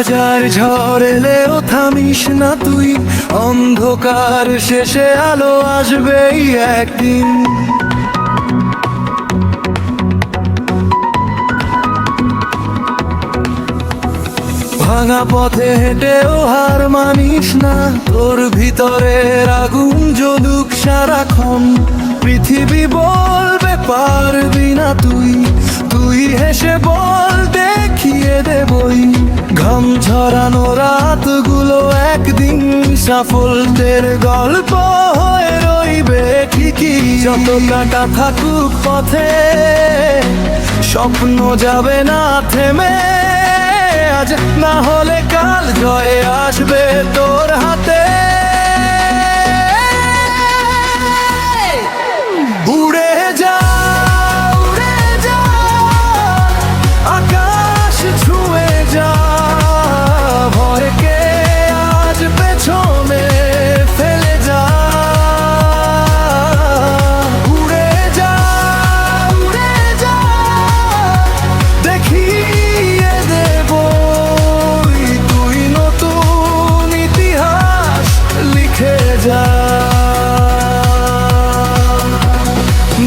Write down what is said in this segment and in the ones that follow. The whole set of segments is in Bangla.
হাজার ঝড় এলেও থামিস না তুই, অন্ধকার শেষে আলো আসবেই একদিন। ভাঙা পথে হেঁটেও হার মানিস না, তোর ভিতরের আগুন জ্বলুক সারাক্ষণ। পৃথিবী বলবে পারবি না তুই, তুই হেসে বল দেখিয়ে দেবই। ঘাম ঝরানো রাতগুলো একদিন সাফল্যের গল্প হয়ে রইবে ঠিকই। যত কাটা থাকুক পথে স্বপ্ন যাবে না থেমে, আজ না হলে কাল জয় আসবে তোর হাতে। উড়ে যা, উড়ে যা, আকাশ ছুঁয়ে যা, ভয়কে আজ পেছনে ফেলে যা। উড়ে যা, উড়ে যা, দেখিয়ে দেব তুই নতুন ইতিহাস লিখে যা।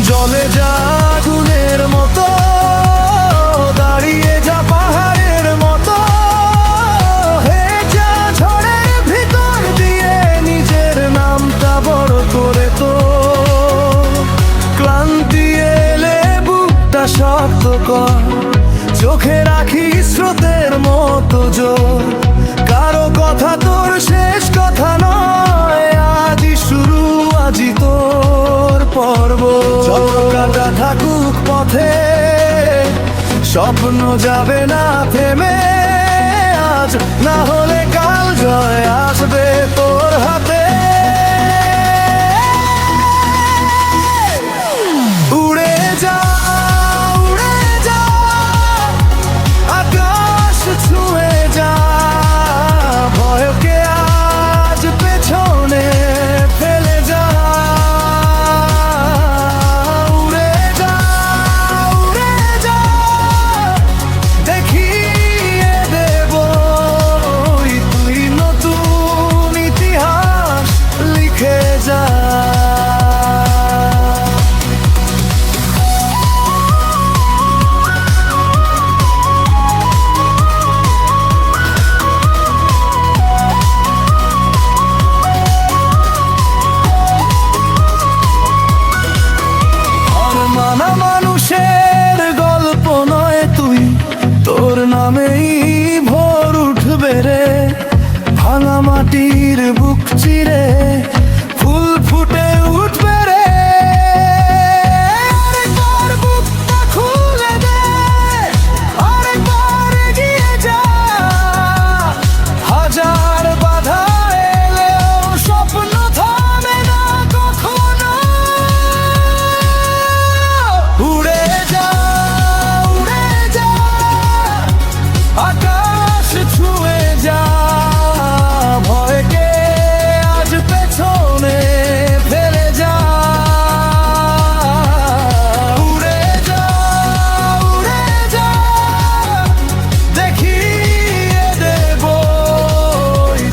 জলে যা আগুনের মতো, দাঁড়িয়ে যা পাহাড়ের মতো, হে যা ঝড়ের ভিতর দিয়ে নিজের নামটা বড় করে তো। ক্লান্তি এলে বুকটা শক্ত কর, চোখে রাখি স্রোতের মতো জোর। কারো কথা তোর শেষ কথা নয়, আজই শুরু, আজই তোর পর্ব। যত কাটা থাকুক পথে স্বপ্ন যাবে না থেমে, আজ না হলে কাল জয় আসবে তোর হাতে। উড়ে যা, উড়ে যা, আকাশ ছুঁয়ে যা, ভয়কে আজ পেছনে ফেলে যা। উড়ে যা, উড়ে যা, দেখিয়ে দেব তুই নতুন ইতিহাস লিখে যা। মানা মানুষের গল্প নয় তুই, তোর নামেই ভোর উঠবে রে। ভাঙা মাটির বুক চিরে ফুল ফুটে উঠবে রে। আরেকবার বুকটা খুলে দে, আরেকবার এগিয়ে যা। হাজার বাধা এলেও স্বপ্ন থামে না কখনো। উড়ে যা, উড়ে যা, আকাশ ছুঁয়ে যা, ভয়কে আজ পেছনে ফেলে যা। উড়ে যা, উড়ে যা, দেখিয়ে দেব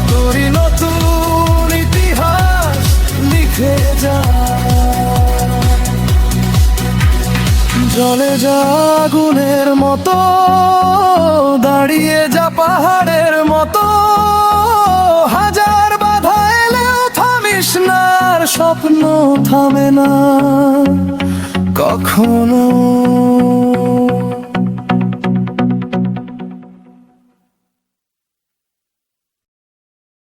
তোরই নতুন ইতিহাস লিখে যা। জলে যা আগুনের মতো, দাঁড়িয়ে যা পাহাড়ের মতো, হাজার বাধা এলেও থামিস না, আর স্বপ্ন থামে না কখনো।